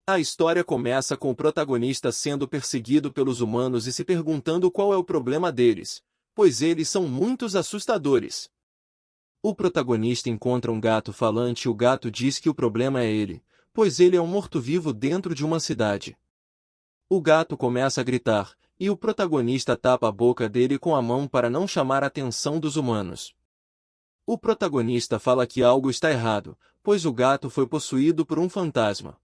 A história começa com o protagonista sendo perseguido pelos humanos e se perguntando qual é o problema deles, pois eles são muito assustadores. O protagonista encontra um gato falante e o gato diz que o problema é ele, pois ele é um morto-vivo dentro de uma cidade. O gato começa a gritar, e o protagonista tapa a boca dele com a mão para não chamar a atenção dos humanos. O protagonista fala que algo está errado, pois o gato foi possuído por um fantasma.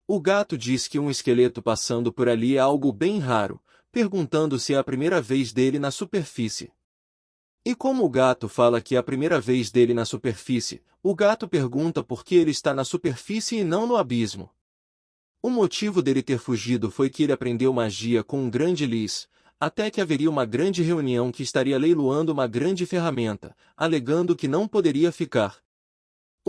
O gato diz que um esqueleto passando por ali é algo bem raro, perguntando se é a primeira vez dele na superfície. E como o gato fala que é a primeira vez dele na superfície, o gato pergunta por que ele está na superfície e não no abismo. O motivo dele ter fugido foi que ele aprendeu magia com um grande lis, até que haveria uma grande reunião que estaria leiloando uma grande ferramenta, alegando que não poderia ficar.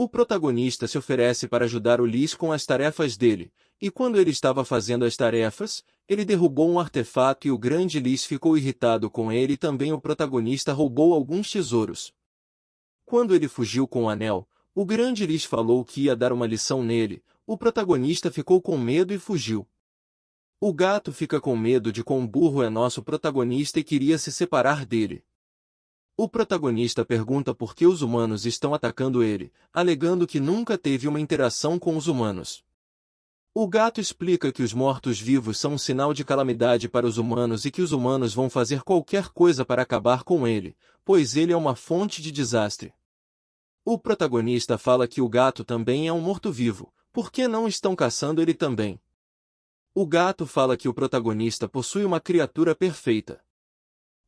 O protagonista se oferece para ajudar o lis com as tarefas dele, e quando ele estava fazendo as tarefas, ele derrubou um artefato e o grande lis ficou irritado com ele e também o protagonista roubou alguns tesouros. Quando ele fugiu com o anel, o grande lis falou que ia dar uma lição nele, o protagonista ficou com medo e fugiu. O gato fica com medo de quão burro é nosso protagonista e queria se separar dele. O protagonista pergunta por que os humanos estão atacando ele, alegando que nunca teve uma interação com os humanos. O gato explica que os mortos-vivos são um sinal de calamidade para os humanos e que os humanos vão fazer qualquer coisa para acabar com ele, pois ele é uma fonte de desastre. O protagonista fala que o gato também é um morto-vivo, por que não estão caçando ele também? O gato fala que o protagonista possui uma criatura perfeita.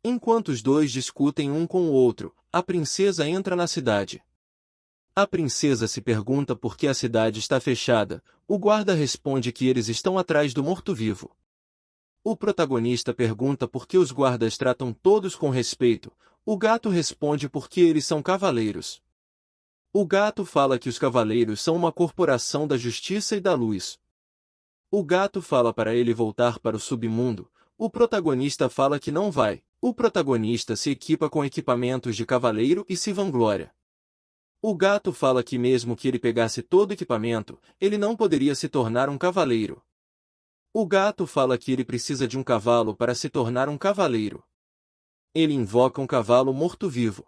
Enquanto os dois discutem um com o outro, a princesa entra na cidade. A princesa se pergunta por que a cidade está fechada, o guarda responde que eles estão atrás do morto-vivo. O protagonista pergunta por que os guardas tratam todos com respeito, o gato responde porque eles são cavaleiros. O gato fala que os cavaleiros são uma corporação da justiça e da luz. O gato fala para ele voltar para o submundo, o protagonista fala que não vai. O protagonista se equipa com equipamentos de cavaleiro e se vangloria. O gato fala que mesmo que ele pegasse todo o equipamento, ele não poderia se tornar um cavaleiro. O gato fala que ele precisa de um cavalo para se tornar um cavaleiro. Ele invoca um cavalo morto-vivo.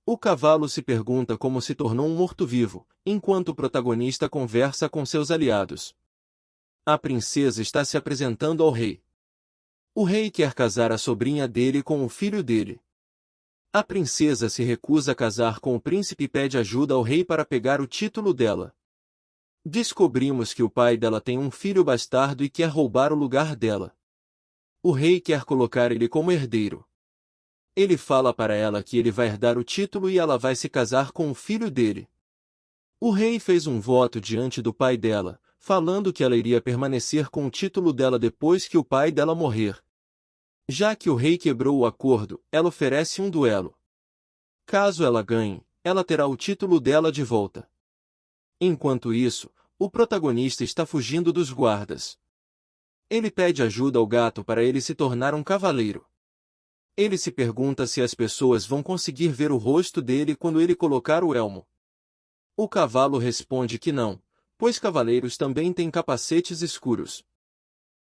O cavalo se pergunta como se tornou um morto-vivo, enquanto o protagonista conversa com seus aliados. A princesa está se apresentando ao rei. O rei quer casar a sobrinha dele com o filho dele. A princesa se recusa a casar com o príncipe e pede ajuda ao rei para pegar o título dela. Descobrimos que o pai dela tem um filho bastardo e quer roubar o lugar dela. O rei quer colocar ele como herdeiro. Ele fala para ela que ele vai herdar o título e ela vai se casar com o filho dele. O rei fez um voto diante do pai dela, falando que ela iria permanecer com o título dela depois que o pai dela morrer. Já que o rei quebrou o acordo, ela oferece um duelo. Caso ela ganhe, ela terá o título dela de volta. Enquanto isso, o protagonista está fugindo dos guardas. Ele pede ajuda ao gato para ele se tornar um cavaleiro. Ele se pergunta se as pessoas vão conseguir ver o rosto dele quando ele colocar o elmo. O cavalo responde que não, pois cavaleiros também têm capacetes escuros.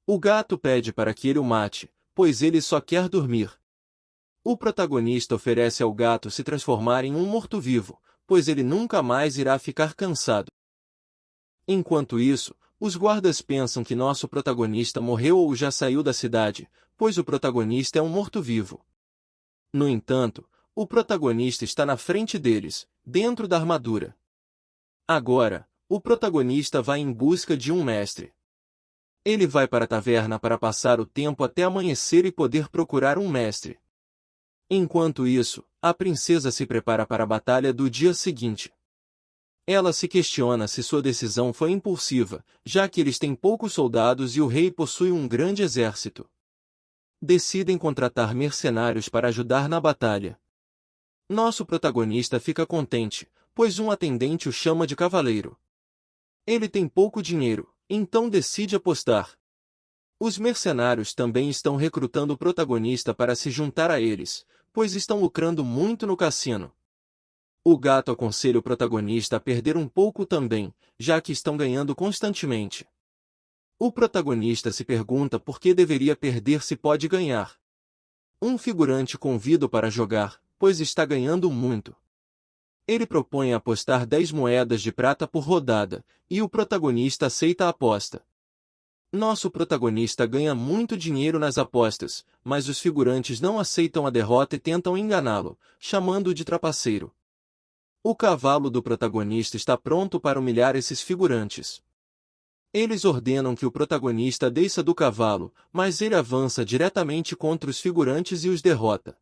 O gato pede para que ele o mate, pois ele só quer dormir. O protagonista oferece ao gato se transformar em um morto-vivo, pois ele nunca mais irá ficar cansado. Enquanto isso, os guardas pensam que nosso protagonista morreu ou já saiu da cidade, pois o protagonista é um morto-vivo. No entanto, o protagonista está na frente deles, dentro da armadura. Agora, o protagonista vai em busca de um mestre. Ele vai para a taverna para passar o tempo até amanhecer e poder procurar um mestre. Enquanto isso, a princesa se prepara para a batalha do dia seguinte. Ela se questiona se sua decisão foi impulsiva, já que eles têm poucos soldados e o rei possui um grande exército. Decidem contratar mercenários para ajudar na batalha. Nosso protagonista fica contente, pois um atendente o chama de cavaleiro. Ele tem pouco dinheiro, então decide apostar. Os mercenários também estão recrutando o protagonista para se juntar a eles, pois estão lucrando muito no cassino. O gato aconselha o protagonista a perder um pouco também, já que estão ganhando constantemente. O protagonista se pergunta por que deveria perder se pode ganhar. Um figurante convida para jogar, pois está ganhando muito. Ele propõe apostar 10 moedas de prata por rodada, e o protagonista aceita a aposta. Nosso protagonista ganha muito dinheiro nas apostas, mas os figurantes não aceitam a derrota e tentam enganá-lo, chamando-o de trapaceiro. O cavalo do protagonista está pronto para humilhar esses figurantes. Eles ordenam que o protagonista desça do cavalo, mas ele avança diretamente contra os figurantes e os derrota.